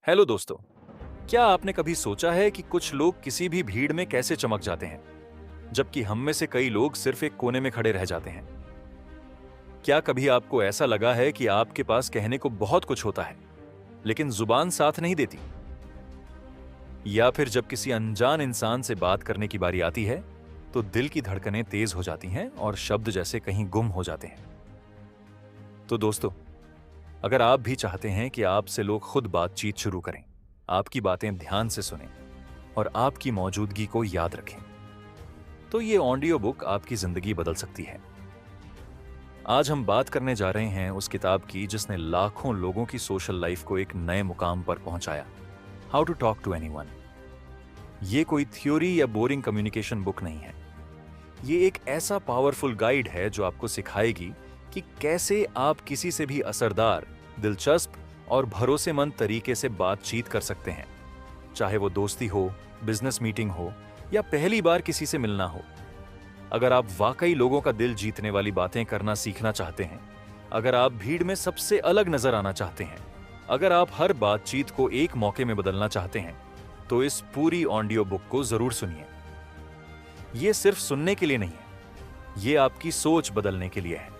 Hello दोस्तों। क्या आपने कभी सोचा है कि कुछ लोग किसी भी भीड़ में कैसे चमक जाते हैं, जबकि हम में से कई लोग सिर्फ एक कोने में खड़े रह जाते हैं? क्या कभी आपको ऐसा लगा है कि आपके पास कहने को बहुत कुछ होता है, लेकिन जुबान साथ नहीं देती? या फिर जब किसी अनजान इंसान से बात करने की बारी आती है, तो दिल की धड़कनें तेज हो जाती हैं और शब्द जैसे कहीं गुम हो जाते हैं? तो दोस्तों, अगर आप भी चाहते हैं कि आपसे लोग खुद बातचीत शुरू करें, आपकी बातें ध्यान से सुनें और आपकी मौजूदगी को याद रखें, तो ये ऑडियो बुक आपकी जिंदगी बदल सकती है। आज हम बात करने जा रहे हैं उस किताब की जिसने लाखों लोगों की सोशल लाइफ को एक नए मुकाम पर पहुंचाया, how to talk to anyone. ये कोई थ्योरी या बोरिंग कम्युनिकेशन बुक नहीं है। ये एक ऐसा पावरफुल गाइड है जो आपको सिखाएगी कि कैसे आप किसी से भी असरदार, दिलचस्प और भरोसेमंद तरीके से बातचीत कर सकते हैं, चाहे वो दोस्ती हो, बिजनेस मीटिंग हो या पहली बार किसी से मिलना हो। अगर आप वाकई लोगों का दिल जीतने वाली बातें करना सीखना चाहते हैं, अगर आप भीड़ में सबसे अलग नजर आना चाहते हैं, अगर आप हर बातचीत को एक मौके में बदलना चाहते हैं, तो इस पूरी ऑडियो बुक को जरूर सुनिए। ये सिर्फ सुनने के लिए नहीं है, ये आपकी सोच बदलने के लिए है।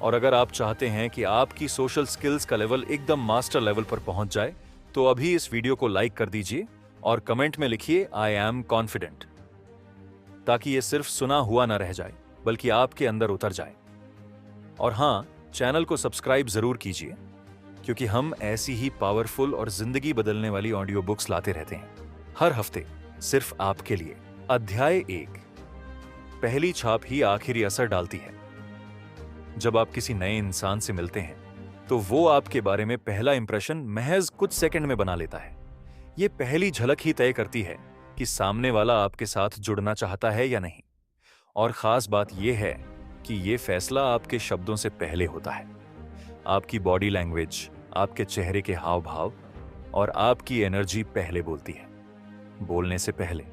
और अगर आप चाहते हैं कि आपकी सोशल स्किल्स का लेवल एकदम मास्टर लेवल पर पहुंच जाए, तो अभी इस वीडियो को लाइक कर दीजिए और कमेंट में लिखिए आई एम कॉन्फिडेंट, ताकि ये सिर्फ सुना हुआ ना रह जाए, बल्कि आपके अंदर उतर जाए। और हां, चैनल को सब्सक्राइब जरूर कीजिए, क्योंकि हम ऐसी ही पावरफुल और जिंदगी बदलने वाली ऑडियो बुक्स लाते रहते हैं, हर हफ्ते सिर्फ आपके लिए। अध्याय 1, पहली छाप ही आखिरी असर डालती है। जब आप किसी नए इंसान से मिलते हैं, तो वो आपके बारे में पहला इंप्रेशन महज कुछ सेकंड में बना लेता है। ये पहली झलक ही तय करती है कि सामने वाला आपके साथ जुड़ना चाहता है या नहीं। और खास बात यह है कि ये फैसला आपके शब्दों से पहले होता है। आपकी बॉडी लैंग्वेज, आपके चेहरे के हाव भाव और आपकी एनर्जी पहले बोलती है। बोलने से पहले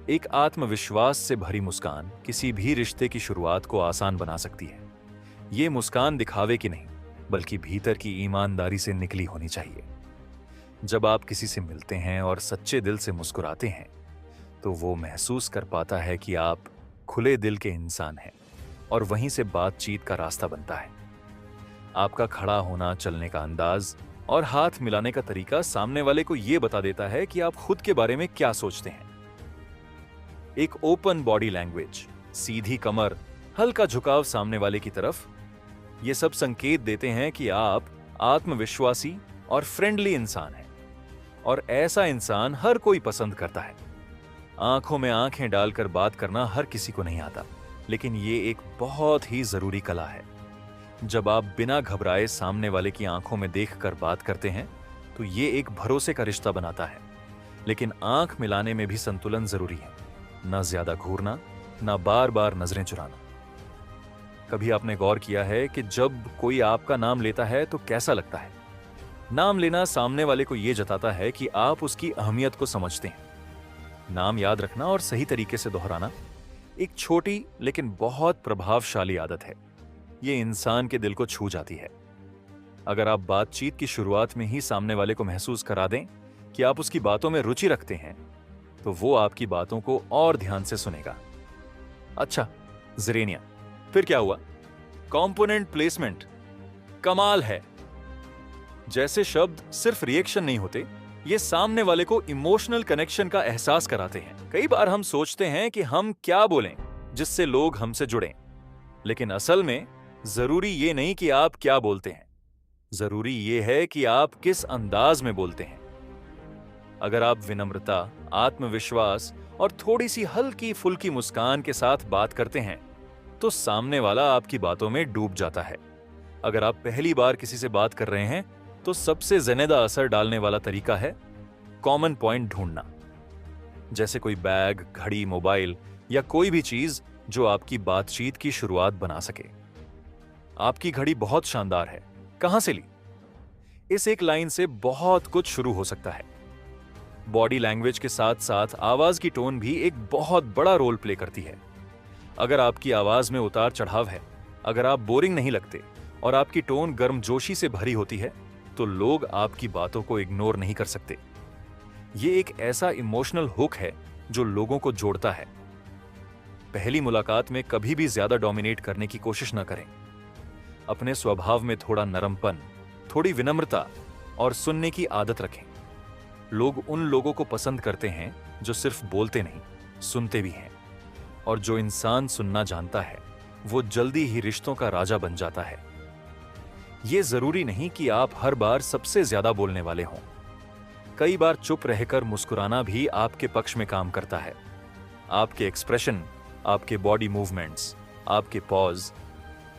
एक आत्मविश्वास से भरी मुस्कान किसी भी रिश्ते की शुरुआत को आसान बना सकती है। ये मुस्कान दिखावे की नहीं, बल्कि भीतर की ईमानदारी से निकली होनी चाहिए। जब आप किसी से मिलते हैं और सच्चे दिल से मुस्कुराते हैं, तो वो महसूस कर पाता है कि आप खुले दिल के इंसान हैं, और वहीं से बातचीत का रास्ता बनता है। आपका खड़ा होना, चलने का अंदाज और हाथ मिलाने का तरीका सामने वाले को यह बता देता है कि आप खुद के बारे में क्या सोचते हैं। एक ओपन बॉडी लैंग्वेज, सीधी कमर, हल्का झुकाव सामने वाले की तरफ, ये सब संकेत देते हैं कि आप आत्मविश्वासी और फ्रेंडली इंसान हैं। और ऐसा इंसान हर कोई पसंद करता है। आंखों में आंखें डालकर बात करना हर किसी को नहीं आता, लेकिन ये एक बहुत ही जरूरी कला है। जब आप बिना घबराए सामने वाले की आंखों में देखकर बात करते हैं, तो ये एक भरोसे का रिश्ता बनाता है। लेकिन आंख मिलाने में भी संतुलन जरूरी है, ना ज्यादा घूरना, ना बार बार नजरें चुराना। कभी आपने गौर किया है कि जब कोई आपका नाम लेता है तो कैसा लगता है? नाम लेना सामने वाले को यह जताता है कि आप उसकी अहमियत को समझते हैं। नाम याद रखना और सही तरीके से दोहराना एक छोटी लेकिन बहुत प्रभावशाली आदत है। ये इंसान के दिल को छू जाती है। अगर आप बातचीत की शुरुआत में ही सामने वाले को महसूस करा दें कि आप उसकी बातों में रुचि रखते हैं, तो वो आपकी बातों को और ध्यान से सुनेगा। अच्छा ज़रेनिया, फिर क्या हुआ? कंपोनेंट प्लेसमेंट कमाल है। जैसे शब्द सिर्फ रिएक्शन नहीं होते, ये सामने वाले को इमोशनल कनेक्शन का एहसास कराते हैं। कई बार हम सोचते हैं कि हम क्या बोलें जिससे लोग हमसे जुड़ें, लेकिन असल में जरूरी ये नहीं कि आप क्या बोलते हैं, जरूरी ये है कि आप किस अंदाज में बोलते हैं। अगर आप विनम्रता, आत्मविश्वास और थोड़ी सी हल्की फुल्की मुस्कान के साथ बात करते हैं, तो सामने वाला आपकी बातों में डूब जाता है। अगर आप पहली बार किसी से बात कर रहे हैं, तो सबसे ज्यादा असर डालने वाला तरीका है कॉमन पॉइंट ढूंढना। जैसे कोई बैग, घड़ी, मोबाइल या कोई भी चीज जो आपकी बातचीत की शुरुआत बना सके। आपकी घड़ी बहुत शानदार है, कहां से ली? इस एक लाइन से बहुत कुछ शुरू हो सकता है। बॉडी लैंग्वेज के साथ साथ आवाज की टोन भी एक बहुत बड़ा रोल प्ले करती है। अगर आपकी आवाज में उतार चढ़ाव है, अगर आप बोरिंग नहीं लगते और आपकी टोन गर्मजोशी से भरी होती है, तो लोग आपकी बातों को इग्नोर नहीं कर सकते। ये एक ऐसा इमोशनल हुक है जो लोगों को जोड़ता है। पहली मुलाकात में कभी भी ज्यादा डोमिनेट करने की कोशिश न करें। अपने स्वभाव में थोड़ा नरमपन, थोड़ी विनम्रता और सुनने की आदत रखें। लोग उन लोगों को पसंद करते हैं जो सिर्फ बोलते नहीं, सुनते भी हैं। और जो इंसान सुनना जानता है, वो जल्दी ही रिश्तों का राजा बन जाता है। ये जरूरी नहीं कि आप हर बार सबसे ज्यादा बोलने वाले हों। कई बार चुप रहकर मुस्कुराना भी आपके पक्ष में काम करता है। आपके एक्सप्रेशन, आपके बॉडी मूवमेंट्स, आपके पॉज,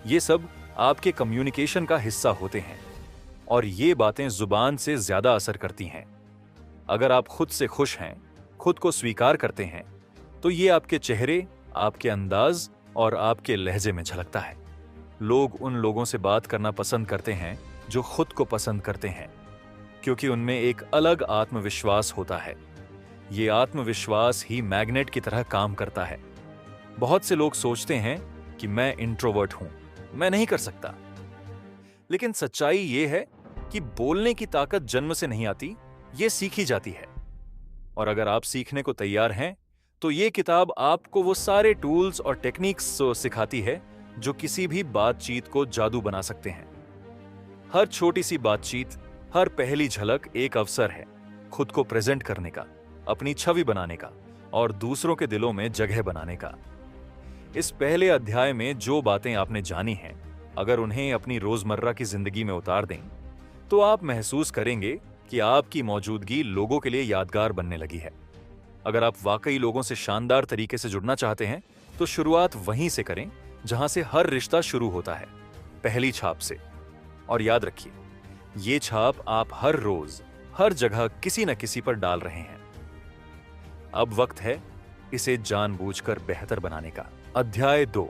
ये सब आपके कम्युनिकेशन का हिस्सा होते हैं और ये बातें जुबान से ज्यादा असर करती हैं। अगर आप खुद से खुश हैं, खुद को स्वीकार करते हैं, तो ये आपके चेहरे, आपके अंदाज और आपके लहजे में झलकता है। लोग उन लोगों से बात करना पसंद करते हैं जो खुद को पसंद करते हैं, क्योंकि उनमें एक अलग आत्मविश्वास होता है। ये आत्मविश्वास ही मैग्नेट की तरह काम करता है। बहुत से लोग सोचते हैं कि मैं इंट्रोवर्ट हूं, मैं नहीं कर सकता। लेकिन सच्चाई ये है कि बोलने की ताकत जन्म से नहीं आती, ये सीखी जाती है। और अगर आप सीखने को तैयार हैं, तो ये किताब आपको वो सारे टूल्स और टेक्निक्स सिखाती है जो किसी भी बातचीत को जादू बना सकते हैं। हर छोटी सी बातचीत, हर पहली झलक एक अवसर है खुद को प्रेजेंट करने का, अपनी छवि बनाने का और दूसरों के दिलों में जगह बनाने का। इस पहले अध्याय में जो बातें आपने जानी हैं, अगर उन्हें अपनी रोजमर्रा की जिंदगी में उतार दें, तो आप महसूस करेंगे कि आपकी मौजूदगी लोगों के लिए यादगार बनने लगी है। अगर आप वाकई लोगों से शानदार तरीके से जुड़ना चाहते हैं, तो शुरुआत वहीं से करें जहां से हर रिश्ता शुरू होता है, पहली छाप से। और याद रखिए, ये छाप आप हर रोज, हर जगह किसी न किसी पर डाल रहे हैं। अब वक्त है इसे जानबूझकर बेहतर बनाने का। अध्याय 2,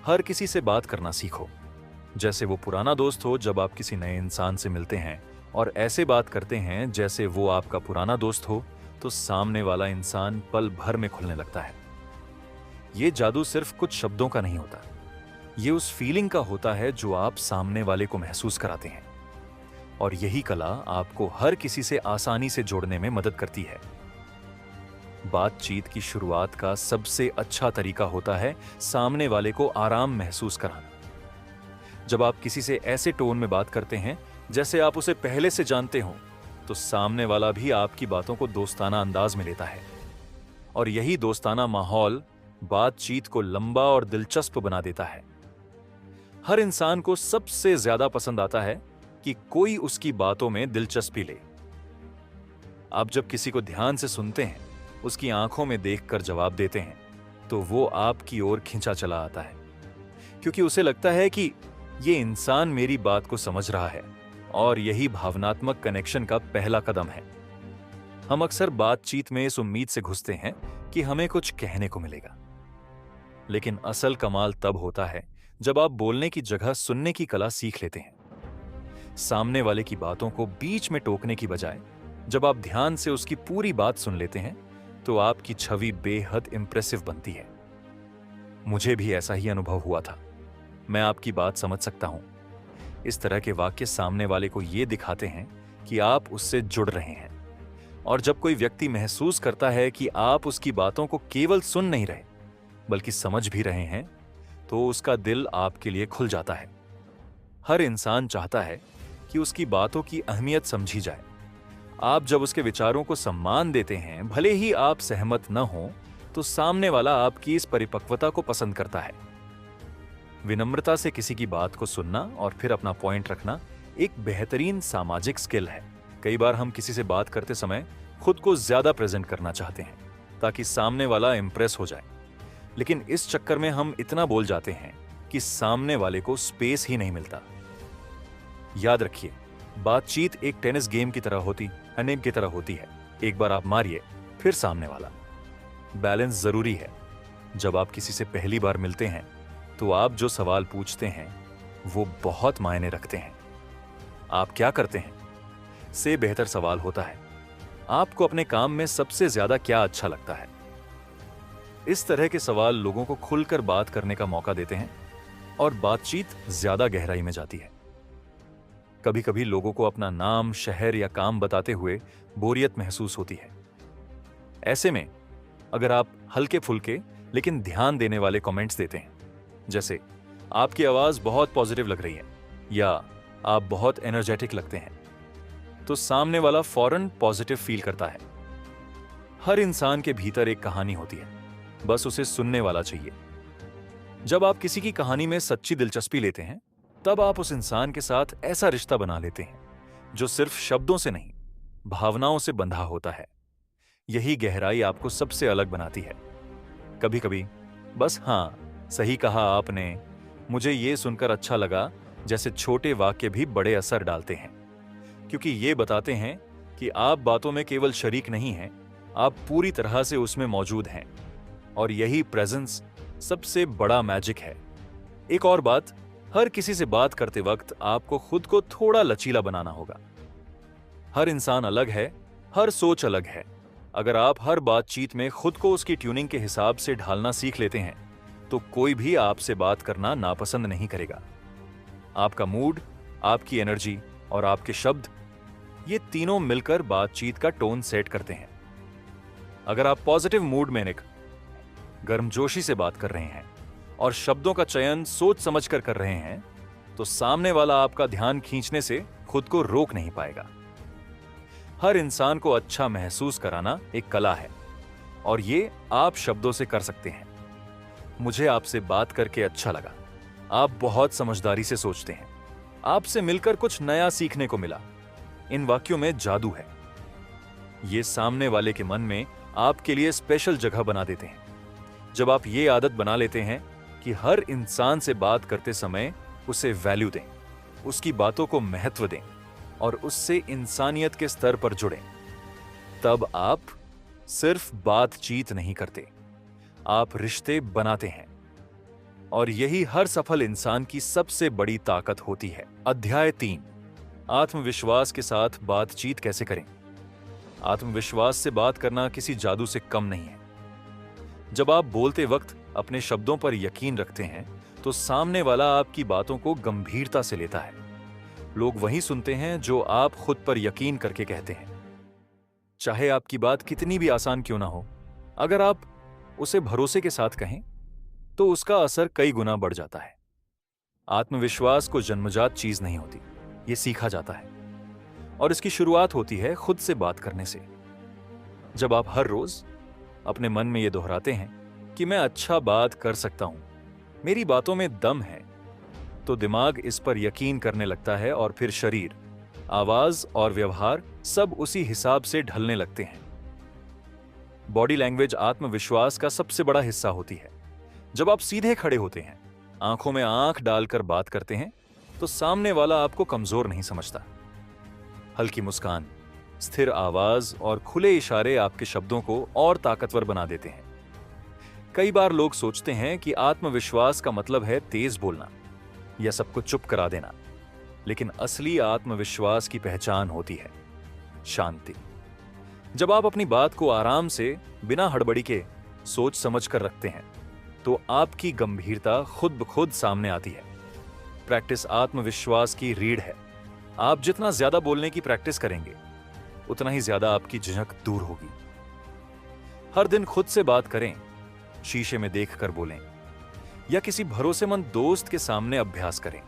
हर किसी से बात करना सीखो जैसे वो पुराना दोस्त हो। जब आप किसी नए इंसान से मिलते हैं और ऐसे बात करते हैं जैसे वो आपका पुराना दोस्त हो, तो सामने वाला इंसान पल भर में खुलने लगता है। ये जादू सिर्फ कुछ शब्दों का नहीं होता, ये उस फीलिंग का होता है जो आप सामने वाले को महसूस कराते हैं। और यही कला आपको हर किसी से आसानी से जोड़ने में मदद करती है। बातचीत की शुरुआत का सबसे अच्छा तरीका होता है सामने वाले को आराम महसूस कराना। जब आप किसी से ऐसे टोन में बात करते हैं जैसे आप उसे पहले से जानते हो, तो सामने वाला भी आपकी बातों को दोस्ताना अंदाज में लेता है। और यही दोस्ताना माहौल बातचीत को लंबा और दिलचस्प बना देता है। हर इंसान को सबसे ज्यादा पसंद आता है कि कोई उसकी बातों में दिलचस्पी ले। आप जब किसी को ध्यान से सुनते हैं, उसकी आंखों में देखकर जवाब देते हैं, तो वो आपकी ओर खिंचा चला आता है, क्योंकि उसे लगता है कि ये इंसान मेरी बात को समझ रहा है। और यही भावनात्मक कनेक्शन का पहला कदम है। हम अक्सर बातचीत में इस उम्मीद से घुसते हैं कि हमें कुछ कहने को मिलेगा, लेकिन असल कमाल तब होता है जब आप बोलने की जगह सुनने की कला सीख लेते हैं। सामने वाले की बातों को बीच में टोकने की बजाय जब आप ध्यान से उसकी पूरी बात सुन लेते हैं, तो आपकी छवि बेहद इंप्रेसिव बनती है। मुझे भी ऐसा ही अनुभव हुआ था। मैं आपकी बात समझ सकता हूं। इस तरह के वाक्य सामने वाले को यह दिखाते हैं कि आप उससे जुड़ रहे हैं। और जब कोई व्यक्ति महसूस करता है कि आप उसकी बातों को केवल सुन नहीं रहे बल्कि समझ भी रहे हैं, तो उसका दिल आपके लिए खुल जाता है। हर इंसान चाहता है कि उसकी बातों की अहमियत समझी जाए। आप जब उसके विचारों को सम्मान देते हैं, भले ही आप सहमत न हो, तो सामने वाला आपकी इस परिपक्वता को पसंद करता है। विनम्रता से किसी की बात को सुनना और फिर अपना पॉइंट रखना एक बेहतरीन सामाजिक स्किल है। कई बार हम किसी से बात करते समय खुद को ज्यादा प्रेजेंट करना चाहते हैं ताकि सामने वाला इंप्रेस हो जाए, लेकिन इस चक्कर में हम इतना बोल जाते हैं कि सामने वाले को स्पेस ही नहीं मिलता। याद रखिए, बातचीत एक टेनिस गेम की तरह होती है। एक बार आप मारिए, फिर सामने वाला। बैलेंस जरूरी है। जब आप किसी से पहली बार मिलते हैं, तो आप जो सवाल पूछते हैं वो बहुत मायने रखते हैं। आप क्या करते हैं से बेहतर सवाल होता है, आपको अपने काम में सबसे ज्यादा क्या अच्छा लगता है। इस तरह के सवाल लोगों को खुलकर बात करने का मौका देते हैं और बातचीत ज्यादा गहराई में जाती है। कभी कभी लोगों को अपना नाम, शहर या काम बताते हुए बोरियत महसूस होती है। ऐसे में अगर आप हल्के फुल्के लेकिन ध्यान देने वाले कमेंट्स देते हैं, जैसे आपकी आवाज बहुत पॉजिटिव लग रही है या आप बहुत एनर्जेटिक लगते हैं, तो सामने वाला फौरन पॉजिटिव फील करता है। हर इंसान के भीतर एक कहानी होती है, बस उसे सुनने वाला चाहिए। जब आप किसी की कहानी में सच्ची दिलचस्पी लेते हैं, तब आप उस इंसान के साथ ऐसा रिश्ता बना लेते हैं जो सिर्फ शब्दों से नहीं, भावनाओं से बंधा होता है। यही गहराई आपको सबसे अलग बनाती है। कभी कभी बस हाँ, सही कहा आपने, मुझे ये सुनकर अच्छा लगा जैसे छोटे वाक्य भी बड़े असर डालते हैं, क्योंकि ये बताते हैं कि आप बातों में केवल शरीक नहीं हैं, आप पूरी तरह से उसमें मौजूद हैं। और यही प्रेजेंस सबसे बड़ा मैजिक है। एक और बात, हर किसी से बात करते वक्त आपको खुद को थोड़ा लचीला बनाना होगा। हर इंसान अलग है, हर सोच अलग है। अगर आप हर बातचीत में खुद को उसकी ट्यूनिंग के हिसाब से ढालना सीख लेते हैं, तो कोई भी आपसे बात करना नापसंद नहीं करेगा। आपका मूड, आपकी एनर्जी और आपके शब्द, ये तीनों मिलकर बातचीत का टोन सेट करते हैं। अगर आप पॉजिटिव मूड में गर्मजोशी से बात कर रहे हैं और शब्दों का चयन सोच समझकर कर रहे हैं, तो सामने वाला आपका ध्यान खींचने से खुद को रोक नहीं पाएगा। हर इंसान को अच्छा महसूस कराना एक कला है, और ये आप शब्दों से कर सकते हैं। मुझे आपसे बात करके अच्छा लगा। आप बहुत समझदारी से सोचते हैं। आपसे मिलकर कुछ नया सीखने को मिला। इन वाक्यों में जादू है। ये सामने वाले के मन में आपके लिए स्पेशल जगह बना देते हैं। जब आप ये आदत बना लेते हैं कि हर इंसान से बात करते समय उसे वैल्यू दें, उसकी बातों को महत्व दें और उससे इंसानियत के स्तर पर जुड़ें, तब आप सिर्फ बातचीत नहीं करते, आप रिश्ते बनाते हैं। और यही हर सफल इंसान की सबसे बड़ी ताकत होती है। अध्याय 3, आत्मविश्वास के साथ बातचीत कैसे करें। आत्मविश्वास से बात करना किसी जादू से कम नहीं है। जब आप बोलते वक्त अपने शब्दों पर यकीन रखते हैं, तो सामने वाला आपकी बातों को गंभीरता से लेता है। लोग वही सुनते हैं जो आप खुद पर यकीन करके कहते हैं। चाहे आपकी बात कितनी भी आसान क्यों ना हो, अगर आप उसे भरोसे के साथ कहें, तो उसका असर कई गुना बढ़ जाता है। आत्मविश्वास को जन्मजात चीज नहीं होती, ये सीखा जाता है। और इसकी शुरुआत होती है खुद से बात करने से। जब आप हर रोज अपने मन में ये दोहराते हैं कि मैं अच्छा बात कर सकता हूं, मेरी बातों में दम है, तो दिमाग इस पर यकीन करने लगता है और फिर शरीर, आवाज और व्यवहार सब उसी हिसाब से ढलने लगते हैं। बॉडी लैंग्वेज आत्मविश्वास का सबसे बड़ा हिस्सा होती है। जब आप सीधे खड़े होते हैं, आंखों में आंख डालकर बात करते हैं, तो सामने वाला आपको कमजोर नहीं समझता। हल्की मुस्कान, स्थिर आवाज और खुले इशारे आपके शब्दों को और ताकतवर बना देते हैं। कई बार लोग सोचते हैं कि आत्मविश्वास का मतलब है तेज बोलना या सबको चुप करा देना, लेकिन असली आत्मविश्वास की पहचान होती है शांति। जब आप अपनी बात को आराम से, बिना हड़बड़ी के सोच समझ कर रखते हैं, तो आपकी गंभीरता खुद ब खुद सामने आती है। प्रैक्टिस आत्मविश्वास की रीढ़ है। आप जितना ज्यादा बोलने की प्रैक्टिस करेंगे, उतना ही ज्यादा आपकी झिझक दूर होगी। हर दिन खुद से बात करें, शीशे में देखकर बोलें या किसी भरोसेमंद दोस्त के सामने अभ्यास करें।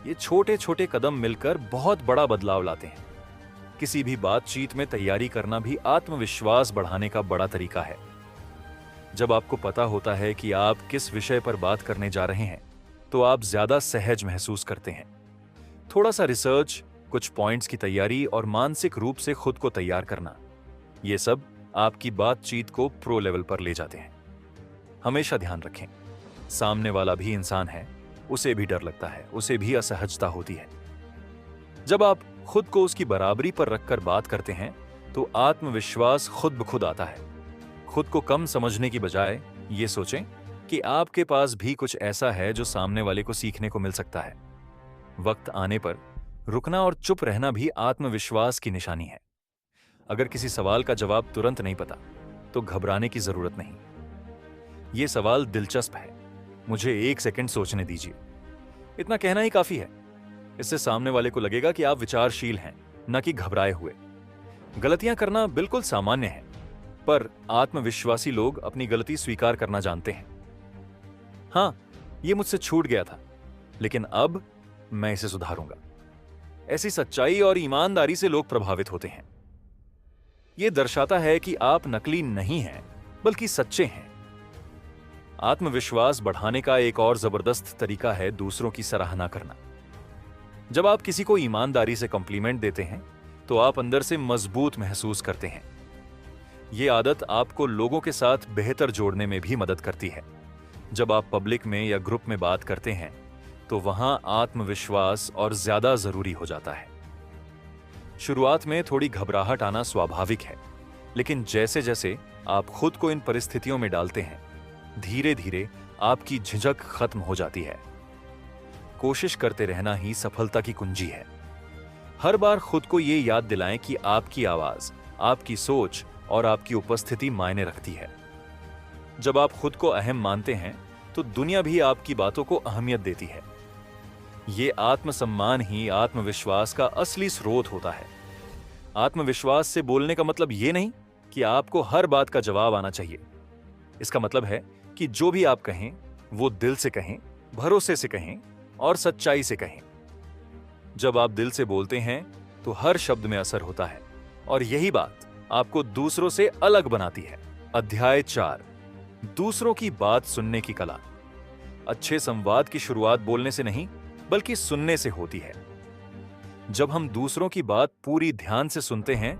ये छोटे छोटे कदम मिलकर बहुत बड़ा बदलाव लाते हैं। किसी भी बातचीत में तैयारी करना भी आत्मविश्वास बढ़ाने का बड़ा तरीका है। जब आपको पता होता है कि आप किस विषय पर बात करने जा रहे हैं, तो आप ज्यादा सहज महसूस करते हैं। थोड़ा सा रिसर्च, कुछ पॉइंट्स की तैयारी और मानसिक रूप से खुद को तैयार करना, ये सब आपकी बातचीत को प्रो लेवल पर ले जाते हैं। हमेशा ध्यान रखें, सामने वाला भी इंसान है, उसे भी डर लगता है, उसे भी असहजता होती है। जब आप खुद को उसकी बराबरी पर रखकर बात करते हैं, तो आत्मविश्वास खुद ब खुद आता है। खुद को कम समझने की बजाय ये सोचें कि आपके पास भी कुछ ऐसा है जो सामने वाले को सीखने को मिल सकता है। वक्त आने पर रुकना और चुप रहना भी आत्मविश्वास की निशानी है। अगर किसी सवाल का जवाब तुरंत नहीं पता, तो घबराने की जरूरत नहीं। यह सवाल दिलचस्प है, मुझे 1 सेकंड सोचने दीजिए, इतना कहना ही काफी है। इससे सामने वाले को लगेगा कि आप विचारशील हैं, न कि घबराए हुए। गलतियां करना बिल्कुल सामान्य है, पर आत्मविश्वासी लोग अपनी गलती स्वीकार करना जानते हैं। हाँ, ये मुझसे छूट गया था, लेकिन अब मैं इसे सुधारूंगा। ऐसी सच्चाई और ईमानदारी से लोग प्रभावित होते हैं। यह दर्शाता है कि आप नकली नहीं हैं, बल्कि सच्चे हैं। आत्मविश्वास बढ़ाने का एक और जबरदस्त तरीका है दूसरों की सराहना करना। जब आप किसी को ईमानदारी से कॉम्प्लीमेंट देते हैं, तो आप अंदर से मजबूत महसूस करते हैं। यह आदत आपको लोगों के साथ बेहतर जोड़ने में भी मदद करती है। जब आप पब्लिक में या ग्रुप में बात करते हैं, तो वहां आत्मविश्वास और ज्यादा जरूरी हो जाता है। शुरुआत में थोड़ी घबराहट आना स्वाभाविक है, लेकिन जैसे जैसे आप खुद को इन परिस्थितियों में डालते हैं, धीरे धीरे आपकी झिझक खत्म हो जाती है। कोशिश करते रहना ही सफलता की कुंजी है। हर बार खुद को यह याद दिलाएं कि आपकी आवाज, आपकी सोच और आपकी उपस्थिति मायने रखती है। जब आप खुद को अहम मानते हैं, तो दुनिया भी आपकी बातों को अहमियत देती है। यह आत्मसम्मान ही आत्मविश्वास का असली स्रोत होता है। आत्मविश्वास से बोलने का मतलब यह नहीं कि आपको हर बात का जवाब आना चाहिए। इसका मतलब है कि जो भी आप कहें, वो दिल से कहें, भरोसे से कहें और सच्चाई से कहें। जब आप दिल से बोलते हैं, तो हर शब्द में असर होता है, और यही बात आपको दूसरों से अलग बनाती है। अध्याय 4, दूसरों की बात सुनने की कला। अच्छे संवाद की शुरुआत बोलने से नहीं, बल्कि सुनने से होती है। जब हम दूसरों की बात पूरी ध्यान से सुनते हैं,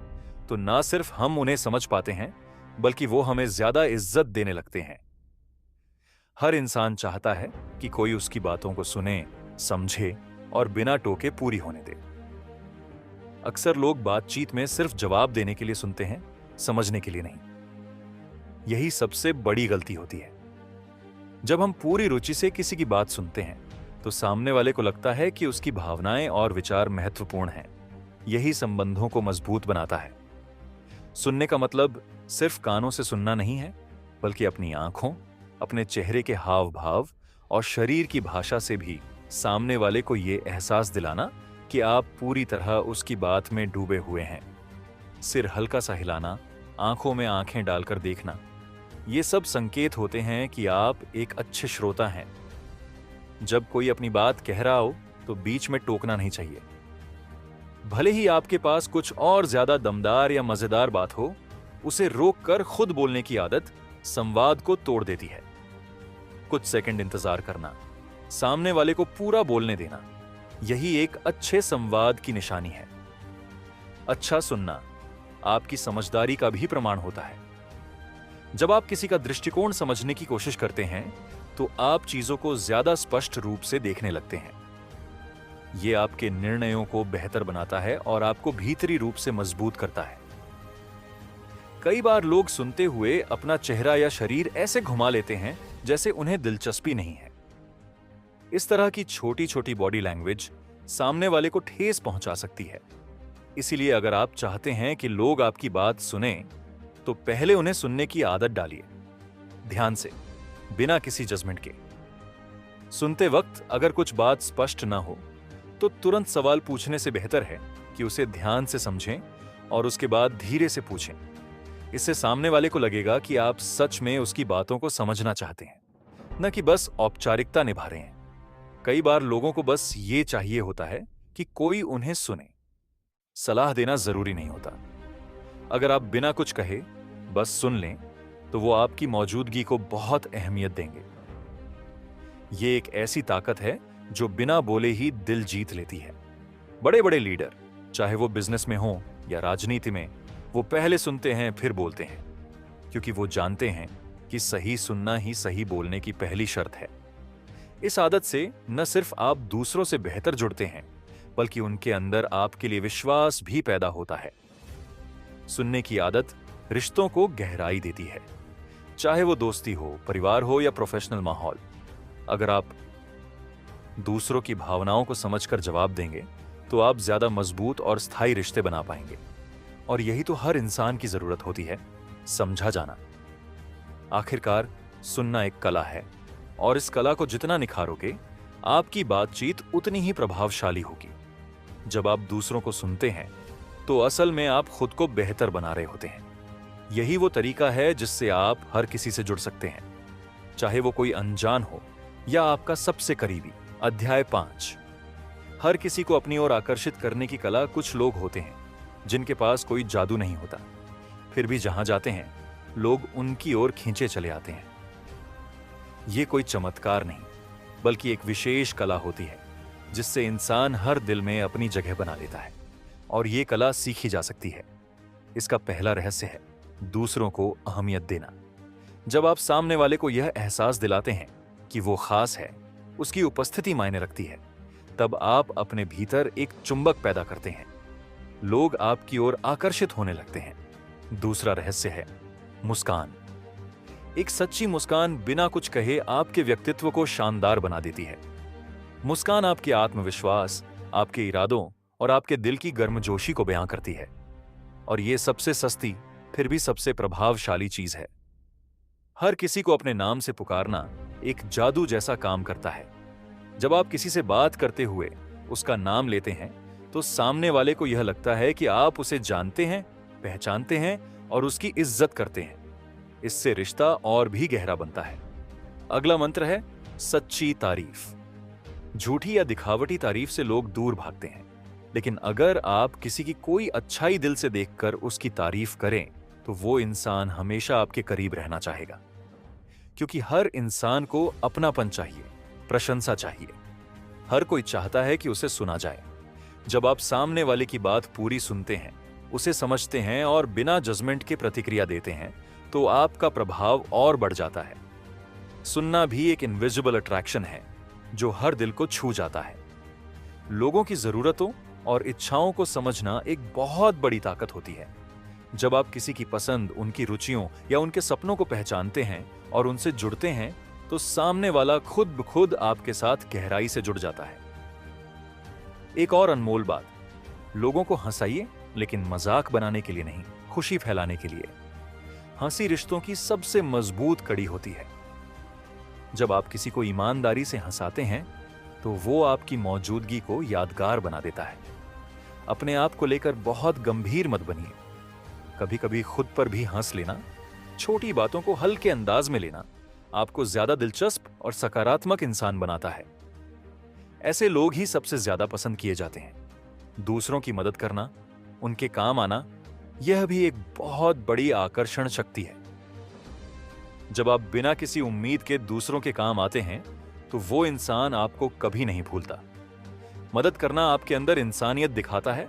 तो ना सिर्फ हम उन्हें समझ पाते हैं, बल्कि वो हमें ज्यादा इज्जत देने लगते हैं। हर इंसान चाहता है कि कोई उसकी बातों को सुने, समझे और बिना टोके पूरी होने दे। अक्सर लोग बातचीत में सिर्फ जवाब देने के लिए सुनते हैं, समझने के लिए नहीं। यही सबसे बड़ी गलती होती है। जब हम पूरी रुचि से किसी की बात सुनते हैं, तो सामने वाले को लगता है कि उसकी भावनाएं और विचार महत्वपूर्ण हैं। यही संबंधों को मजबूत बनाता है। सुनने का मतलब सिर्फ कानों से सुनना नहीं है, बल्कि अपनी आंखों, अपने चेहरे के हाव भाव और शरीर की भाषा से भी सामने वाले को यह एहसास दिलाना कि आप पूरी तरह उसकी बात में डूबे हुए हैं। सिर हल्का सा हिलाना, आंखों में आंखें डालकर देखना, ये सब संकेत होते हैं कि आप एक अच्छे श्रोता हैं। जब कोई अपनी बात कह रहा हो, तो बीच में टोकना नहीं चाहिए। भले ही आपके पास कुछ और ज्यादा दमदार या मजेदार बात हो, उसे रोककर खुद बोलने की आदत संवाद को तोड़ देती है। कुछ सेकंड इंतजार करना, सामने वाले को पूरा बोलने देना, यही एक अच्छे संवाद की निशानी है। अच्छा सुनना आपकी समझदारी का भी प्रमाण होता है। जब आप किसी का दृष्टिकोण समझने की कोशिश करते हैं, तो आप चीजों को ज्यादा स्पष्ट रूप से देखने लगते हैं। यह आपके निर्णयों को बेहतर बनाता है और आपको भीतरी रूप से मजबूत करता है। कई बार लोग सुनते हुए अपना चेहरा या शरीर ऐसे घुमा लेते हैं जैसे उन्हें दिलचस्पी नहीं है। इस तरह की छोटी छोटी बॉडी लैंग्वेज सामने वाले को ठेस पहुंचा सकती है। इसीलिए अगर आप चाहते हैं कि लोग आपकी बात सुने, तो पहले उन्हें सुनने की आदत डालिए, ध्यान से, बिना किसी जजमेंट के। सुनते वक्त अगर कुछ बात स्पष्ट ना हो, तो तुरंत सवाल पूछने से बेहतर है कि उसे ध्यान से समझें और उसके बाद धीरे से पूछें। इससे सामने वाले को लगेगा कि आप सच में उसकी बातों को समझना चाहते हैं, न कि बस औपचारिकता निभा रहे हैं। कई बार लोगों को बस ये चाहिए होता है कि कोई उन्हें सुने। सलाह देना जरूरी नहीं होता। अगर आप बिना कुछ कहे बस सुन लें, तो वो आपकी मौजूदगी को बहुत अहमियत देंगे। ये एक ऐसी ताकत है जो बिना बोले ही दिल जीत लेती है। बड़े बड़े लीडर, चाहे वो बिजनेस में हो या राजनीति में, वो पहले सुनते हैं फिर बोलते हैं, क्योंकि वो जानते हैं कि सही सुनना ही सही बोलने की पहली शर्त है। इस आदत से न सिर्फ आप दूसरों से बेहतर जुड़ते हैं, बल्कि उनके अंदर आपके लिए विश्वास भी पैदा होता है। सुनने की आदत रिश्तों को गहराई देती है, चाहे वो दोस्ती हो, परिवार हो या प्रोफेशनल माहौल। अगर आप दूसरों की भावनाओं को समझकर जवाब देंगे, तो आप ज्यादा मजबूत और स्थायी रिश्ते बना पाएंगे। और यही तो हर इंसान की जरूरत होती है, समझा जाना। आखिरकार सुनना एक कला है, और इस कला को जितना निखारोगे, आपकी बातचीत उतनी ही प्रभावशाली होगी। जब आप दूसरों को सुनते हैं तो असल में आप खुद को बेहतर बना रहे होते हैं। यही वो तरीका है जिससे आप हर किसी से जुड़ सकते हैं, चाहे वो कोई अनजान हो या आपका सबसे करीबी। अध्याय 5। हर किसी को अपनी ओर आकर्षित करने की कला। कुछ लोग होते हैं जिनके पास कोई जादू नहीं होता, फिर भी जहां जाते हैं लोग उनकी ओर खींचे चले आते हैं। ये कोई चमत्कार नहीं, बल्कि एक विशेष कला होती है जिससे इंसान हर दिल में अपनी जगह बना लेता है, और ये कला सीखी जा सकती है। इसका पहला रहस्य है दूसरों को अहमियत देना। जब आप सामने वाले को यह एहसास दिलाते हैं कि वो खास है, उसकी उपस्थिति मायने रखती है, तब आप अपने भीतर एक चुंबक पैदा करते हैं। लोग आपकी ओर आकर्षित होने लगते हैं। दूसरा रहस्य है मुस्कान। एक सच्ची मुस्कान बिना कुछ कहे आपके व्यक्तित्व को शानदार बना देती है। मुस्कान आपके आत्मविश्वास, आपके इरादों और आपके दिल की गर्मजोशी को बयां करती है, और यह सबसे सस्ती फिर भी सबसे प्रभावशाली चीज है। हर किसी को अपने नाम से पुकारना एक जादू जैसा काम करता है। जब आप किसी से बात करते हुए उसका नाम लेते हैं तो सामने वाले को यह लगता है कि आप उसे जानते हैं, पहचानते हैं और उसकी इज्जत करते हैं। इससे रिश्ता और भी गहरा बनता है। अगला मंत्र है सच्ची तारीफ। झूठी या दिखावटी तारीफ से लोग दूर भागते हैं, लेकिन अगर आप किसी की कोई अच्छाई दिल से देखकर उसकी तारीफ करें तो वो इंसान हमेशा आपके करीब रहना चाहेगा, क्योंकि हर इंसान को अपनापन चाहिए, प्रशंसा चाहिए। हर कोई चाहता है कि उसे सुना जाए। जब आप सामने वाले की बात पूरी सुनते हैं, उसे समझते हैं और बिना जजमेंट के प्रतिक्रिया देते हैं, तो आपका प्रभाव और बढ़ जाता है। सुनना भी एक इनविजिबल अट्रैक्शन है जो हर दिल को छू जाता है। लोगों की जरूरतों और इच्छाओं को समझना एक बहुत बड़ी ताकत होती है। जब आप किसी की पसंद, उनकी रुचियों या उनके सपनों को पहचानते हैं और उनसे जुड़ते हैं, तो सामने वाला खुद ब खुद आपके साथ गहराई से जुड़ जाता है। एक और अनमोल बात, लोगों को हंसाइए, लेकिन मजाक बनाने के लिए नहीं, खुशी फैलाने के लिए। हंसी रिश्तों की सबसे मजबूत कड़ी होती है। जब आप किसी को ईमानदारी से हंसाते हैं तो वो आपकी मौजूदगी को यादगार बना देता है। अपने आप को लेकर बहुत गंभीर मत बनिए। कभी कभी खुद पर भी हंस लेना, छोटी बातों को हल्के अंदाज में लेना आपको ज्यादा दिलचस्प और सकारात्मक इंसान बनाता है। ऐसे लोग ही सबसे ज्यादा पसंद किए जाते हैं। दूसरों की मदद करना, उनके काम आना, यह भी एक बहुत बड़ी आकर्षण शक्ति है। जब आप बिना किसी उम्मीद के दूसरों के काम आते हैं तो वो इंसान आपको कभी नहीं भूलता। मदद करना आपके अंदर इंसानियत दिखाता है,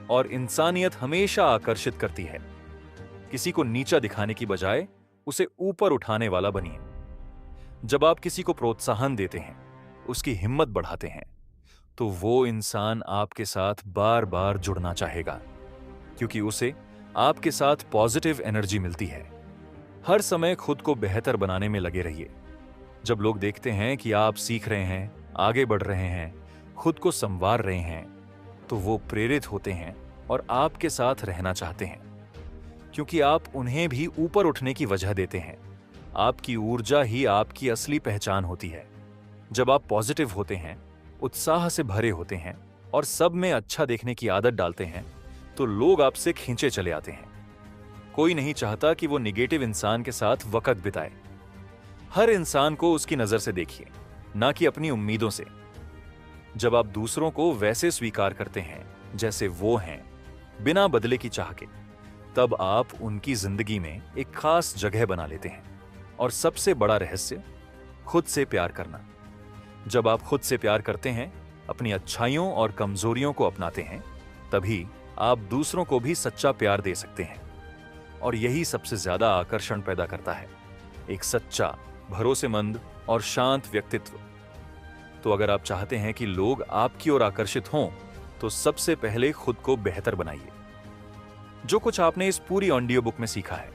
और इंसानियत हमेशा आकर्षित करती है। किसी को नीचा दिखाने की बजाय उसे ऊपर उठाने वाला बनिए। जब आप किसी को प्रोत्साहन देते हैं, उसकी हिम्मत बढ़ाते हैं, तो वो इंसान आपके साथ बार बार जुड़ना चाहेगा, क्योंकि उसे आपके साथ पॉजिटिव एनर्जी मिलती है। हर समय खुद को बेहतर बनाने में लगे रहिए। जब लोग देखते हैं कि आप सीख रहे हैं, आगे बढ़ रहे हैं, खुद को संवार रहे हैं, तो वो प्रेरित होते हैं और आपके साथ रहना चाहते हैं, क्योंकि आप उन्हें भी ऊपर उठने की वजह देते हैं। आपकी ऊर्जा ही आपकी असली पहचान होती है। जब आप पॉजिटिव होते हैं, उत्साह से भरे होते हैं और सब में अच्छा देखने की आदत डालते हैं, तो लोग आपसे खींचे चले आते हैं। कोई नहीं चाहता कि वो निगेटिव इंसान के साथ वक्त बिताए। हर इंसान को उसकी नजर से देखिए, ना कि अपनी उम्मीदों से। जब आप दूसरों को वैसे स्वीकार करते हैं जैसे वो हैं, बिना बदले की चाह के, तब आप उनकी जिंदगी में एक खास जगह बना लेते हैं। और सबसे बड़ा रहस्य, खुद से प्यार करना। जब आप खुद से प्यार करते हैं, अपनी अच्छाइयों और कमजोरियों को अपनाते हैं, तभी आप दूसरों को भी सच्चा प्यार दे सकते हैं। और यही सबसे ज्यादा आकर्षण पैदा करता है, एक सच्चा, भरोसेमंद और शांत व्यक्तित्व। तो अगर आप चाहते हैं कि लोग आपकी ओर आकर्षित हों, तो सबसे पहले खुद को बेहतर बनाइए। जो कुछ आपने इस पूरी ऑडियो बुक में सीखा है,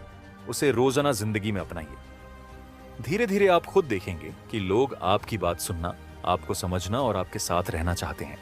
उसे रोजाना जिंदगी में अपनाइए। धीरे धीरे आप खुद देखेंगे कि लोग आपकी बात सुनना, आपको समझना और आपके साथ रहना चाहते हैं।